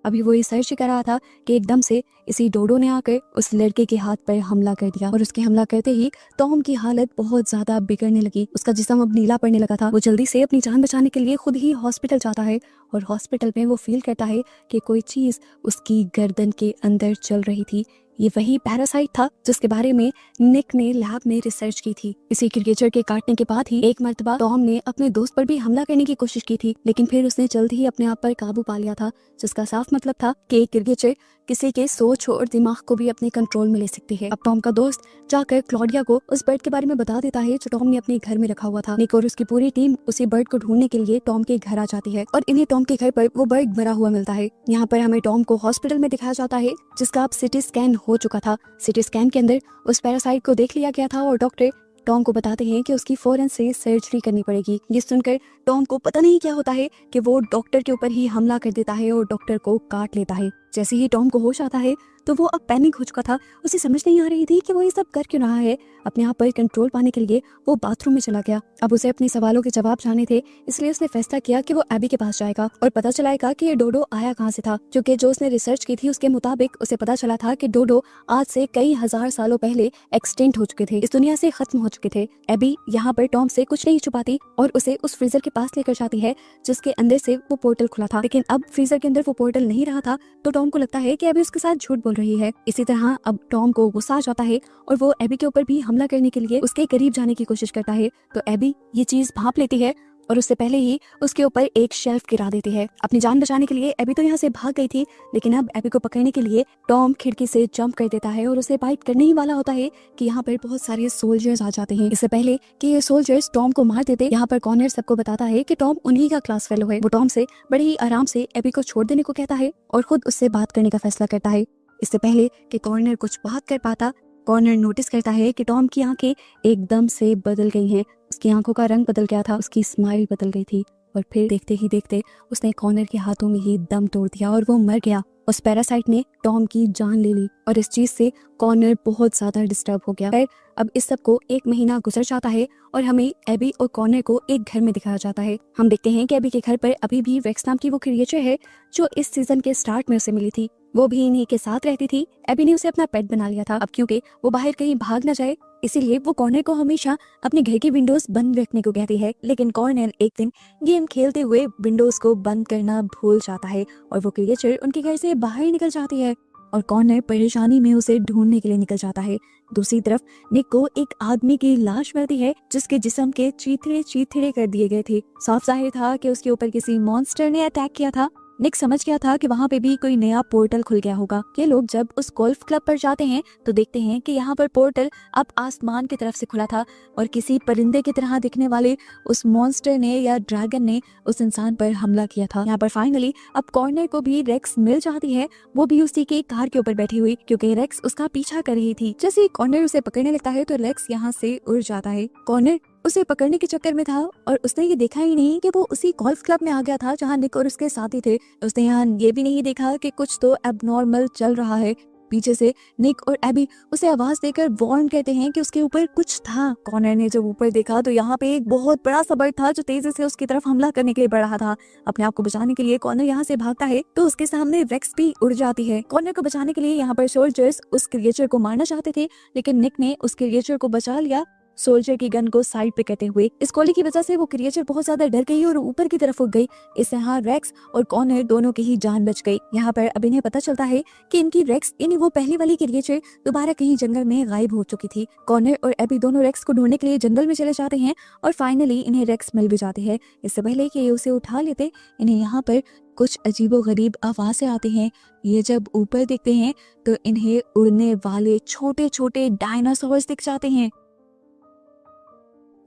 अभी वो रिसर्च कर रहा था कि एकदम से इसी डोडो ने आकर उस लड़के के हाथ पर हमला कर दिया और उसके हमला करते ही टॉम की हालत बहुत ज्यादा बिगड़ने लगी। उसका जिस्म अब नीला पड़ने लगा था। वो जल्दी से अपनी जान बचाने के लिए खुद ही हॉस्पिटल जाता है और हॉस्पिटल में वो फील करता है कि कोई चीज उसकी गर्दन के अंदर चल रही थी। ये वही पैरासाइट था जिसके बारे में निक ने लैब में रिसर्च की थी। इसी क्रिएचर के काटने के बाद ही एक मर्तबा टॉम ने अपने दोस्त पर भी हमला करने की कोशिश की थी, लेकिन फिर उसने जल्द ही अपने आप पर काबू पा लिया था, जिसका साफ मतलब था कि एक क्रिएचर किसी के सोच और दिमाग को भी अपने कंट्रोल में ले सकती है। अब टॉम का दोस्त जाकर क्लॉडिया को उस बर्ड के बारे में बता देता है जो टॉम ने अपने घर में रखा हुआ था। निक और उसकी पूरी टीम उसी बर्ड को ढूंढने के लिए टॉम के घर आ जाती है और इन्हें टॉम के घर पर वो बर्ड मरा हुआ मिलता है। यहाँ पर हमें टॉम को हॉस्पिटल में दिखाया जाता है जिसका अब सिटी स्कैन हो चुका था। सिटी स्कैन के अंदर उस पैरासाइट को देख लिया गया था और डॉक्टर टॉम को बताते हैं कि उसकी फौरन से सर्जरी करनी पड़ेगी। ये सुनकर टॉम को पता नहीं क्या होता है कि वो डॉक्टर के ऊपर ही हमला कर देता है और डॉक्टर को काट लेता है। जैसे ही टॉम को होश आता है तो वो अब पैनिक हो चुका था। उसे समझ नहीं आ रही थी कि वो ये सब कर क्यों रहा है। अपने आप पर कंट्रोल पाने के लिए वो बाथरूम में चला गया। अब उसे अपने सवालों के जवाब जानने थे, इसलिए उसने फैसला किया कि वो एबी के पास जाएगा और पता चलाएगा कि ये डोडो आया कहाँ से था, क्योंकि जो उसने रिसर्च की थी उसके मुताबिक उसे पता चला था कि डोडो आज से कई हजार सालों पहले एक्सटेंट हो चुके थे, इस दुनिया से खत्म हो चुके थे। एबी यहाँ पर टॉम से कुछ नहीं छुपाती और उसे उस फ्रीजर के पास लेकर जाती है जिसके अंदर से वो पोर्टल खुला था, लेकिन अब फ्रीजर के अंदर वो पोर्टल नहीं रहा था। तो टॉम को लगता है कि एबी उसके साथ झूठ बोल रही है। इसी तरह अब टॉम को गुस्सा आ जाता है और वो एबी के ऊपर भी हमला करने के लिए उसके करीब जाने की कोशिश करता है। तो एबी ये चीज भांप लेती है और उससे पहले ही उसके ऊपर एक शेल्फ गिरा देती है। अपनी जान बचाने के लिए एबी तो यहाँ से भाग गई थी, लेकिन अब एबी को पकड़ने के लिए टॉम खिड़की से जंप कर देता है और उसे बाइट करने ही वाला होता है कि यहाँ पर बहुत सारे सोल्जर्स आ जाते हैं। इससे पहले कि ये सोल्जर्स टॉम को मार देते, यहाँ पर कॉर्नर सबको बताता है कि टॉम उन्हीं का क्लास फेलो है। वो टॉम से बड़े ही आराम से एबी को छोड़ देने को कहता है और खुद उससे बात करने का फैसला करता है। इससे पहले कि कॉर्नर कुछ बात कर पाता, कॉर्नर नोटिस करता है कि टॉम की आंखें एकदम से बदल गई हैं। उसकी आंखों का रंग बदल गया था, उसकी स्माइल बदल गई थी और फिर देखते ही देखते उसने कॉर्नर के हाथों में ही दम तोड़ दिया और वो मर गया। उस पैरासाइट ने टॉम की जान ले ली और इस चीज से कॉर्नर बहुत ज्यादा डिस्टर्ब हो गया। फिर अब इस सब को एक महीना गुजर जाता है और हमें एबी और कॉर्नर को एक घर में दिखाया जाता है। हम देखते हैं कि एबी के घर पर अभी भी रेक्स नाम की वो क्रिएचर है जो इस सीजन के स्टार्ट में उसे मिली थी। वो भी इन्हीं के साथ रहती थी। एबी ने उसे अपना पेट बना लिया था। अब क्योंकि वो बाहर कहीं भाग न जाए, इसीलिए वो कॉर्नर को हमेशा अपने घर की विंडोज बंद रखने को कहती है। लेकिन कॉर्नर एक दिन गेम खेलते हुए विंडोज को बंद करना भूल जाता है और वो क्रिएचर उनके घर से बाहर निकल जाती है और कॉर्नर परेशानी में उसे ढूंढने के लिए निकल जाता है। दूसरी तरफ निक को एक आदमी की लाश मिलती है जिसके जिस्म के चीथड़े चीथड़े कर दिए गए थे। साफ जाहिर था कि उसके ऊपर किसी मॉन्स्टर ने अटैक किया था। निक समझ गया था कि वहाँ पे भी कोई नया पोर्टल खुल गया होगा। ये लोग जब उस गोल्फ क्लब पर जाते हैं तो देखते हैं कि यहाँ पर पोर्टल अब आसमान की तरफ से खुला था और किसी परिंदे की तरह दिखने वाले उस मॉन्स्टर ने या ड्रैगन ने उस इंसान पर हमला किया था। यहाँ पर फाइनली अब कॉर्नर को भी रेक्स मिल जाती है, वो भी उसी के कार के ऊपर बैठी हुई, क्योंकि रेक्स उसका पीछा कर रही थी। जैसे ही कॉर्नर उसे पकड़ने लगता है तो रेक्स यहाँ से उड़ जाता है। कॉर्नर उसे पकड़ने के चक्कर में था और उसने ये देखा ही नहीं कि वो उसी गोल्फ क्लब में आ गया था जहाँ निक और उसके साथी थे। उसने यहाँ ये भी नहीं देखा कि कुछ तो एबनॉर्मल चल रहा है। पीछे से निक और एबी उसे आवाज देकर वार्न कहते हैं कि उसके ऊपर कुछ था। कॉनर ने जब ऊपर देखा तो यहाँ पे एक बहुत बड़ा सा बर्ड था जो तेजी से उसकी तरफ हमला करने के लिए बढ़ रहा था। अपने आप को बचाने के लिए कॉनर यहाँ से भागता है तो उसके सामने रेक्स भी उड़ जाती है। कॉनर को बचाने के लिए यहाँ पर सोल्जर्स उस क्रिएचर को मारना चाहते थे, लेकिन निक ने उस क्रिएचर को बचा लिया सोल्जर की गन को साइड पे करते हुए। इस गोली की वजह से वो क्रिएचर बहुत ज्यादा डर गई और ऊपर की तरफ उड़ गई। इससे यहाँ रेक्स और कॉनर दोनों की ही जान बच गई। यहाँ पर अब इन्हें पता चलता है कि इनकी रेक्स यानी वो पहली वाली क्रिएचर दोबारा कहीं जंगल में गायब हो चुकी थी। कॉनर और एबी दोनों रेक्स को ढूंढने के लिए जंगल में चले जाते हैं और फाइनली इन्हें रेक्स मिल भी जाती है। इससे पहले कि ये उसे उठा लेते, इन्हें यहाँ पर कुछ अजीबोगरीब आवाजें आती हैं। ये जब ऊपर देखते हैं तो इन्हें उड़ने वाले छोटे छोटे डायनासोर्स दिख जाते हैं।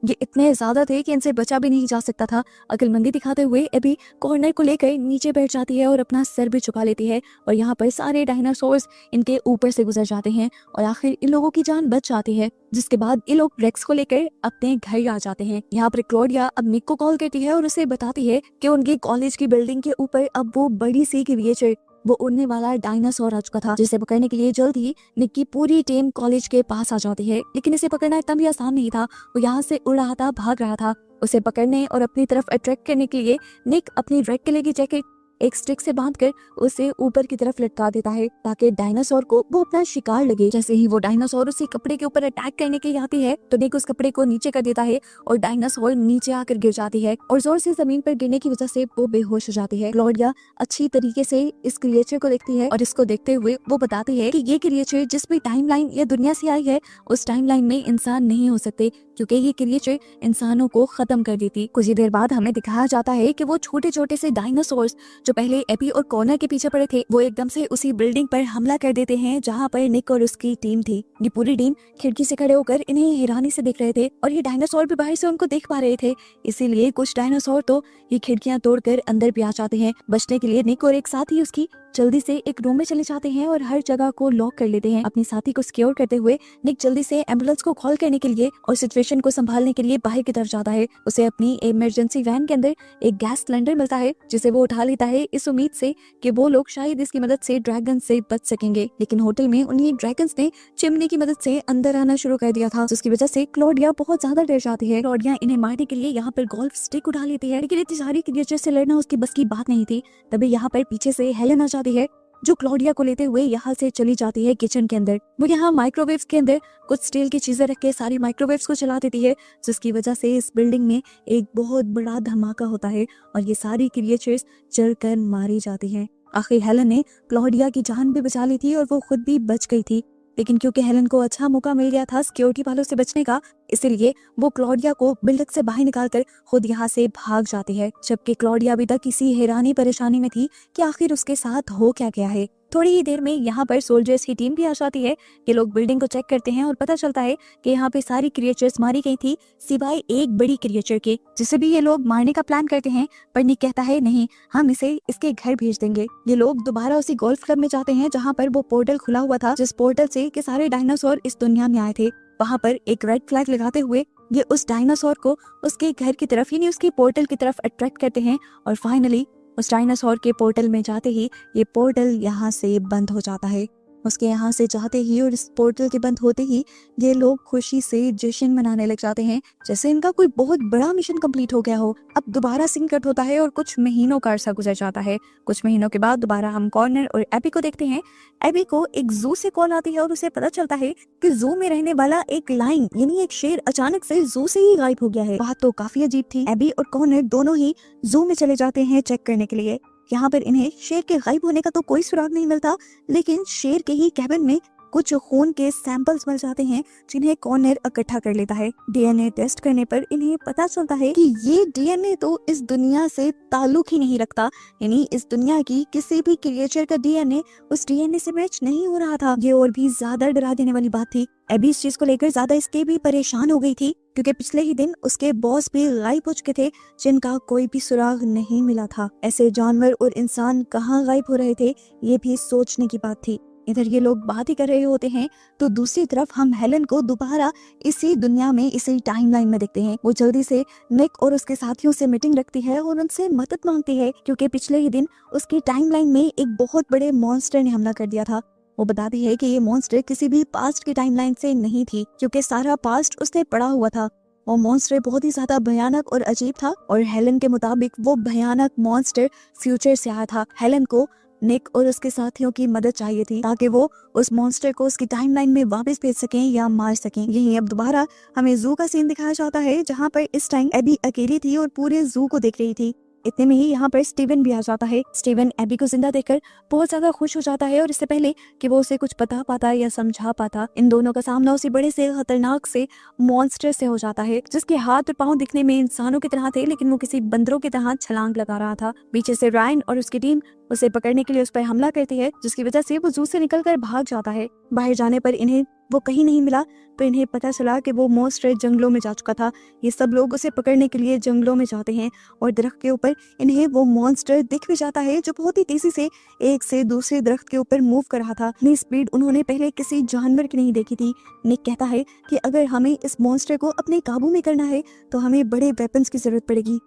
ये इतने ज्यादा थे कि इनसे बचा भी नहीं जा सकता था। अक्लमंदी दिखाते हुए एबी कॉर्नर को लेकर नीचे बैठ जाती है और अपना सर भी झुका लेती है और यहाँ पर सारे डायनासोर्स इनके ऊपर से गुजर जाते हैं और आखिर इन लोगों की जान बच जाती है। जिसके बाद ये लोग रेक्स को लेकर अपने घर आ जाते हैं। यहाँ पर क्लॉडिया अब निक को कॉल करती है और उसे बताती है कि उनकी कॉलेज की बिल्डिंग के ऊपर अब वो बड़ी सी क्रिएचर, वो उड़ने वाला डायनासोर आ चुका था, जिसे पकड़ने के लिए जल्द ही निक की पूरी टीम कॉलेज के पास आ जाती है। लेकिन इसे पकड़ना इतना भी आसान नहीं था। वो यहाँ से उड़ रहा था, भाग रहा था। उसे पकड़ने और अपनी तरफ अट्रैक्ट करने के लिए निक अपनी रेड कलर की जैकेट एक स्टिक से बांधकर उसे ऊपर की तरफ लटका देता है ताकि डायनासोर को वो अपना शिकार लगे। जैसे ही वो डायनासोर उसी कपड़े के ऊपर अटैक करने के लिए आती है तो निक उस कपड़े को नीचे कर देता है और डायनासोर नीचे आकर गिर जाती है और जोर से जमीन पर गिरने की वजह से वो बेहोश हो जाती है। क्लॉडिया अच्छी तरीके से इस क्रिएचर को देखती है और इसको देखते हुए वो बताती है कि ये क्रिएचर जिस भी टाइमलाइन या दुनिया से आई है उस टाइमलाइन में इंसान नहीं हो सकते, क्योंकि ये क्रिएचर इंसानों को खत्म कर देती। कुछ ही देर बाद हमें दिखाया जाता है कि वो छोटे छोटे से डायनासोर्स जो पहले एबी और कॉर्नर के पीछे पड़े थे वो एकदम से उसी बिल्डिंग पर हमला कर देते हैं जहाँ पर निक और उसकी टीम थी। ये पूरी टीम खिड़की से खड़े होकर इन्हें हैरानी से देख रहे थे और ये डायनासोर भी बाहर से उनको देख पा रहे थे। इसीलिए कुछ डायनासोर तो ये खिड़कियां तोड़कर अंदर भी आ जाते हैं। बचने के लिए निक और एक साथी उसकी जल्दी से एक रूम में चले जाते हैं और हर जगह को लॉक कर लेते हैं। अपने साथी को सिक्योर करते हुए निक जल्दी से एम्बुलेंस को कॉल करने के लिए और सिचुएशन को संभालने के लिए बाहर की तरफ जाता है। उसे अपनी इमरजेंसी वैन के अंदर एक गैस सिलेंडर मिलता है जिसे वो उठा लेता है इस उम्मीद से कि वो लोग शायद इसकी मदद से ड्रैगन से बच सकेंगे। लेकिन होटल में उन्हीं ड्रैगन्स ने चिमनी की मदद से अंदर आना शुरू कर दिया था, जिसकी वजह से क्लॉडिया बहुत ज्यादा डर जाती है। क्लॉडिया इन्हें मारने के लिए यहाँ पर गोल्फ स्टिक उठा लेती है, लेकिन इतनी सारी क्रिएचर से लड़ना उसकी बस की बात नहीं थी। तभी यहाँ पर पीछे से हेलन आ जाती है जो क्लॉडिया को लेते हुए यहाँ से चली जाती है किचन के अंदर। वो यहाँ माइक्रोवेव्स के अंदर कुछ स्टील की चीजें रख के सारी माइक्रोवेव्स को चला देती है, जिसकी वजह से इस बिल्डिंग में एक बहुत बड़ा धमाका होता है और ये सारी क्रिएचर्स जलकर मारी जाती हैं। आखिर हेलन ने क्लॉडिया की जान भी बचा ली थी और वो खुद भी बच गई थी, लेकिन क्योंकि हेलन को अच्छा मौका मिल गया था सिक्योरिटी वालों से बचने का, इसलिए वो क्लॉडिया को बिल्डिंग से बाहर निकालकर खुद यहाँ से भाग जाती है। जबकि क्लॉडिया अभी तक किसी हैरानी परेशानी में थी कि आखिर उसके साथ हो क्या गया है। थोड़ी ही देर में यहाँ पर सोल्जर्स की टीम भी आ जाती है। ये लोग बिल्डिंग को चेक करते हैं और पता चलता है कि यहाँ पे सारी क्रिएचर्स मारी गई थी सिवाय एक बड़ी क्रिएचर के, जिसे भी ये लोग मारने का प्लान करते हैं। पर निक कहता है नहीं, हम इसे इसके घर भेज देंगे। ये लोग दोबारा उसी गोल्फ क्लब में जाते हैं जहाँ पर वो पोर्टल खुला हुआ था, जिस पोर्टल से के सारे डायनासोर इस दुनिया में आए थे। वहाँ पर एक रेड फ्लैग लगाते हुए ये उस डायनासोर को उसके घर की तरफ यानी उसकी पोर्टल की तरफ अट्रैक्ट करते हैं और फाइनली उस डायनासोर के पोर्टल में जाते ही ये पोर्टल यहाँ से बंद हो जाता है। उसके यहाँ से जाते ही और इस पोर्टल के बंद होते ही ये लोग खुशी से जश्न मनाने लग जाते हैं, जैसे इनका कोई बहुत बड़ा मिशन कंप्लीट हो गया हो। अब दोबारा सीन कट होता है और कुछ महीनों का अरसा गुजर जाता है। कुछ महीनों के बाद दोबारा हम कॉर्नर और एबी को देखते हैं। एबी को एक जू से कॉल आती है और उसे पता चलता है कि जू में रहने वाला एक लायन यानी एक शेर अचानक से जू से ही गायब हो गया है। बात तो काफी अजीब थी। एबी और कॉर्नर दोनों ही जू में चले जाते हैं चेक करने के लिए। यहाँ पर इन्हें शेर के गायब होने का तो कोई सुराग नहीं मिलता, लेकिन शेर के ही कैबिन में कुछ खून के सैंपल्स मिल जाते हैं जिन्हें कॉर्नर इकट्ठा कर लेता है। डीएनए टेस्ट करने पर इन्हें पता चलता है कि ये डीएनए तो इस दुनिया से ताल्लुक ही नहीं रखता, यानी इस दुनिया की किसी भी क्रिएचर का डीएनए उस डीएनए से मैच नहीं हो रहा था। ये और भी ज्यादा डरा देने वाली बात थी। एबी इस चीज को लेकर ज्यादा इसके भी परेशान हो गई थी क्योंकि पिछले ही दिन उसके बॉस भी गायब हो चुके थे जिनका कोई भी सुराग नहीं मिला था। ऐसे जानवर और इंसान कहाँ गायब हो रहे थे ये भी सोचने की बात थी। इधर ये लोग बात ही कर रहे होते हैं तो दूसरी तरफ हम हेलन को दोबारा इसी दुनिया में इसी टाइमलाइन में देखते हैं। वो जल्दी से निक और उसके साथियों से मीटिंग रखती है और उनसे मदद मांगती है क्योंकि पिछले ही दिन उसकी टाइमलाइन में एक बहुत बड़े मॉन्स्टर ने हमला कर दिया था। वो बताती है कि ये मॉन्स्टर किसी भी पास्ट की टाइमलाइन से नहीं थी, क्योंकि सारा पास्ट उसने पढ़ा हुआ था। वो मॉन्स्टर बहुत ही ज्यादा भयानक और अजीब था, और हेलन के मुताबिक वो भयानक मॉन्स्टर फ्यूचर से आया था। हेलन को निक और उसके साथियों की मदद चाहिए थी ताकि वो उस मॉन्स्टर को उसकी टाइमलाइन में वापस भेज सकें या मार सकें। यही अब दोबारा हमें जू का सीन दिखाया जाता है, जहाँ पर इस टाइम एबी अकेली थी और पूरे जू को देख रही थी। इतने में ही यहाँ पर स्टीवन भी आ जाता है। स्टीवन एबी को जिंदा देखकर बहुत ज्यादा खुश हो जाता है, और इससे पहले कि वो उसे कुछ बता पाता या समझा पाता, इन दोनों का सामना उसी बड़े से खतरनाक से मॉन्स्टर से हो जाता है, जिसके हाथ और पांव दिखने में इंसानों की तरह थे, लेकिन वो किसी बंदरों की तरह छलांग लगा रहा था। पीछे से रायन और उसकी टीम उसे पकड़ने के लिए उस पर हमला करती है, जिसकी वजह से वो जू से निकलकर भाग जाता है। बाहर जाने पर इन्हें वो कहीं नहीं मिला, तो इन्हें पता चला कि वो मॉन्स्टर जंगलों में जा चुका था। ये सब लोग उसे पकड़ने के लिए जंगलों में जाते हैं, और दरख्त के ऊपर इन्हें वो मॉन्स्टर दिख भी जाता है, जो बहुत ही तेजी से एक से दूसरे दरख्त के ऊपर मूव कर रहा था। इतनी स्पीड उन्होंने पहले किसी जानवर की नहीं देखी थी। निक कहता है कि अगर हमें इस मॉन्स्टर को अपने काबू में करना है तो हमें बड़े वेपन्स की जरूरत पड़ेगी।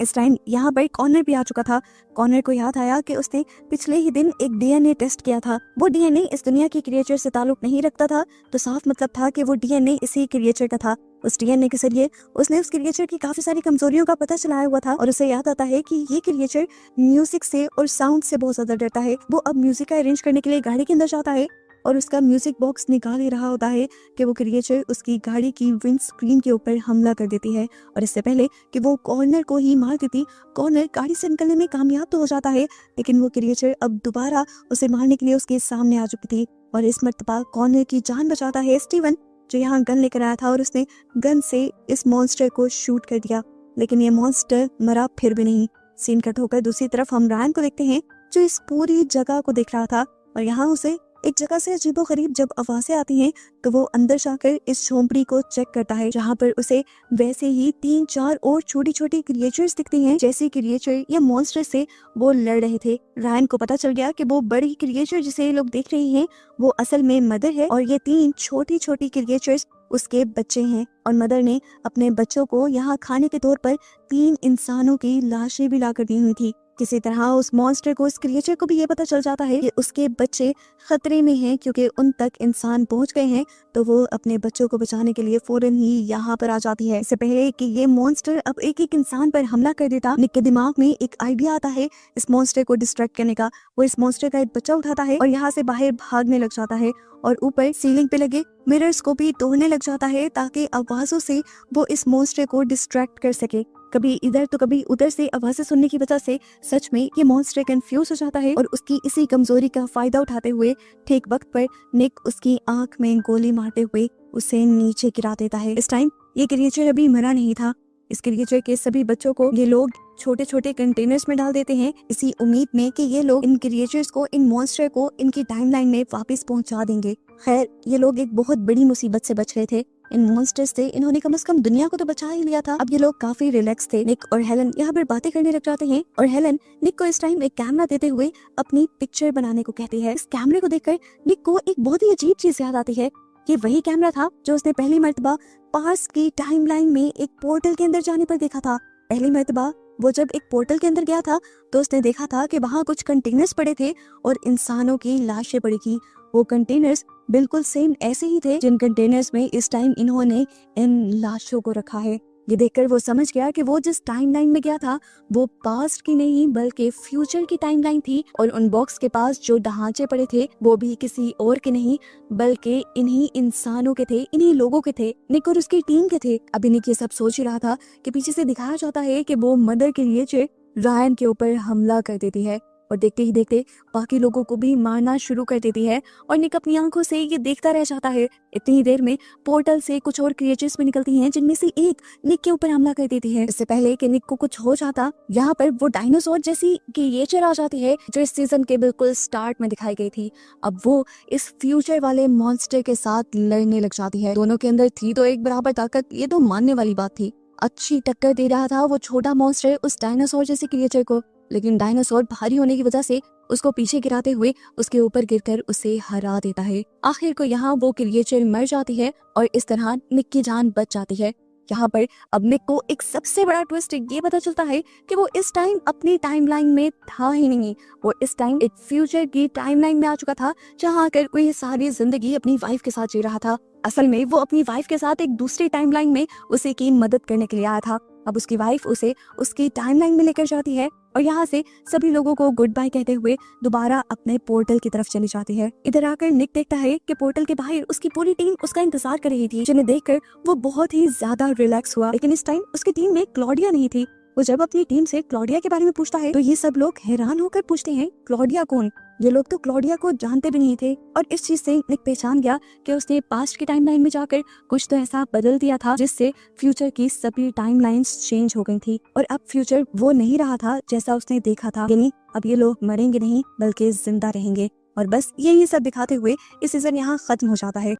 इस टाइम यहाँ पर कॉर्नर भी आ चुका था। कॉर्नर को याद आया कि उसने पिछले ही दिन एक डीएनए टेस्ट किया था। वो डीएनए इस दुनिया की क्रिएचर से ताल्लुक नहीं रखता था, तो साफ मतलब था कि वो डीएनए इसी क्रिएचर का था। उस डीएनए के जरिए उसने उस क्रिएचर की काफी सारी कमजोरियों का पता चलाया हुआ था, और उसे याद आता है कि ये क्रिएचर म्यूजिक से और साउंड से बहुत ज्यादा डरता है। वो अब म्यूजिक का अरेंज करने के लिए गाड़ी के अंदर जाता है, और उसका म्यूजिक बॉक्स निकाल ही रहा होता है कि वो क्रिएचर उसकी गाड़ी की विंड स्क्रीन के ऊपर हमला कर देती है। और इससे पहले कि वो कॉर्नर को ही मार देती, कॉर्नर गाड़ी से निकलने में कामयाब तो हो जाता है, लेकिन वो क्रिएचर अब दोबारा उसे मारने के लिए उसके सामने आ चुकी थी। और इस मर्तबा कॉर्नर की जान बचाता है स्टीवन, जो यहाँ गन लेकर आया था, और उसने गन से इस मॉन्स्टर को शूट कर दिया। लेकिन ये मॉन्स्टर मरा फिर भी नहीं। सीन कट होकर दूसरी तरफ हम रायन को देखते हैं, जो इस पूरी जगह को देख रहा था, और यहाँ उसे एक जगह से अजीबोगरीब जब आवाजें आती हैं तो वो अंदर जाकर इस झोंपड़ी को चेक करता है, जहाँ पर उसे वैसे ही 3-4 और छोटी छोटी क्रिएचर्स दिखती हैं, जैसे क्रिएचर या मॉन्स्टर से वो लड़ रहे थे। रायन को पता चल गया कि वो बड़ी क्रिएचर जिसे ये लोग देख रहे हैं वो असल में मदर है, और ये 3 छोटी छोटी क्रिएचर्स उसके बच्चे हैं। और मदर ने अपने बच्चों को यहाँ खाने के तौर पर 3 इंसानों की लाशें भी ला कर दी हुई थी। किसी तरह उस मॉन्स्टर को, इस क्रिएचर को भी ये पता चल जाता है कि उसके बच्चे खतरे में हैं, क्योंकि उन तक इंसान पहुंच गए हैं, तो वो अपने बच्चों को बचाने के लिए फौरन ही यहाँ पर आ जाती है। इससे पहले कि ये मॉन्स्टर अब एक एक इंसान पर हमला कर देता, निक के दिमाग में एक आइडिया आता है इस मॉन्स्टर को डिस्ट्रैक्ट करने का। वो इस मॉन्स्टर का एक बच्चा उठाता है और यहाँ से बाहर भागने लग जाता है, और ऊपर सीलिंग पे लगे मिरर्स को भी तोड़ने लग जाता है, ताकि आवाजों से वो इस मॉन्स्टर को डिस्ट्रैक्ट कर सके। कभी इधर तो कभी उधर से आवाजें सुनने की वजह से सच में ये मॉन्स्टर कंफ्यूज हो जाता है, और उसकी इसी कमजोरी का फायदा उठाते हुए ठीक वक्त पर निक उसकी आंख में गोली मारते हुए उसे नीचे गिरा देता है। इस टाइम ये क्रिएचर अभी मरा नहीं था। इस क्रिएचर के सभी बच्चों को ये लोग छोटे छोटे कंटेनर्स में डाल देते हैं, इसी उम्मीद में कि ये लोग इन क्रिएचर्स को, इन मॉन्स्टर को इनकी टाइमलाइन में वापस पहुंचा देंगे। खैर, ये लोग एक बहुत बड़ी मुसीबत से बच रहे थे। इन मॉन्स्टर्स से इन्होंने कम से कम दुनिया को तो बचा ही लिया था। अब ये लोग काफी रिलैक्स थे। निक और हेलन यहाँ पर बातें करने लग जाते हैं, और हेलन निक को इस टाइम एक कैमरा देते हुए अपनी पिक्चर बनाने को कहती है। इस कैमरे को देखकर निक को एक बहुत ही अजीब चीज याद आती है। ये वही कैमरा था जो उसने पहली मर्तबा पास्ट की टाइमलाइन में एक पोर्टल के अंदर जाने पर देखा था। पहली मर्तबा वो जब एक पोर्टल के अंदर गया था तो उसने देखा था कि वहाँ कुछ कंटेनर्स पड़े थे और इंसानों की लाशें पड़ी थी। वो कंटेनर्स बिल्कुल सेम ऐसे ही थे जिन कंटेनर्स में इस टाइम इन्होंने इन लाशों को रखा है। ये देखकर वो समझ गया कि वो जिस टाइमलाइन में गया था वो पास्ट की नहीं बल्कि फ्यूचर की टाइमलाइन थी, और उन बॉक्स के पास जो ढांचे पड़े थे वो भी किसी और के नहीं बल्कि इन्हीं इंसानों के थे, इन्हीं लोगों के थे, निक और उसकी टीम के थे। अभी निक ये सब सोच ही रहा था कि पीछे से दिखाया जाता है कि वो मदर के लिए रायन के ऊपर हमला कर देती है, और देखते ही देखते बाकी लोगों को भी मारना शुरू कर देती है, और निक अपनी आंखों से ये देखता रह जाता है। इतनी ही देर में पोर्टल से कुछ और क्रिएचर्स भी निकलती हैं, जिनमें से एक निक के ऊपर हमला कर देती है। इससे पहले कि निक को कुछ हो जाता, यहाँ पर वो डायनासोर जैसी क्रिएचर आ जाती है जो इस सीजन के बिल्कुल स्टार्ट में दिखाई गई थी। अब वो इस फ्यूचर वाले मॉन्स्टर के साथ लड़ने लग जाती है। दोनों के अंदर थी तो एक बराबर ताकत, ये तो मानने वाली बात थी। अच्छी टक्कर दे रहा था वो छोटा मॉन्स्टर उस डायनासोर जैसी क्रिएचर को, लेकिन डायनासोर भारी होने की वजह से उसको पीछे गिराते हुए उसके ऊपर गिरकर उसे हरा देता है। आखिर को यहाँ वो क्रिएचर मर जाती है और इस तरह निक की जान बच जाती है। यहाँ पर अब निक को एक सबसे बड़ा ट्विस्ट ये पता चलता है कि वो इस टाइम अपनी टाइमलाइन में था ही नहीं। वो इस टाइम एक फ्यूचर की टाइमलाइन में आ चुका था, जहाँ आकर कोई सारी जिंदगी अपनी वाइफ के साथ जी रहा था। असल में वो अपनी वाइफ के साथ एक दूसरी टाइमलाइन में उसे की मदद करने के लिए आया था। अब उसकी वाइफ उसे उसकी टाइमलाइन में लेकर जाती है और यहाँ से सभी लोगों को गुड बाय कहते हुए दोबारा अपने पोर्टल की तरफ चली जाती है। इधर आकर निक देखता है कि पोर्टल के बाहर उसकी पूरी टीम उसका इंतजार कर रही थी, जिन्हें देखकर वो बहुत ही ज्यादा रिलैक्स हुआ। लेकिन इस टाइम उसकी टीम में क्लॉडिया नहीं थी। वो जब अपनी टीम से क्लॉडिया के बारे में पूछता है तो ये सब लोग हैरान होकर पूछते हैं, क्लॉडिया कौन? ये लोग तो क्लॉडिया को जानते भी नहीं थे। और इस चीज से निक पहचान गया कि उसने पास्ट की टाइमलाइन में जाकर कुछ तो ऐसा बदल दिया था जिससे फ्यूचर की सभी टाइमलाइंस चेंज हो गई थी और अब फ्यूचर वो नहीं रहा था जैसा उसने देखा था। यानी अब ये लोग मरेंगे नहीं बल्कि जिंदा रहेंगे। और बस यही सब दिखाते हुए इस सीजन यहाँ खत्म हो जाता है।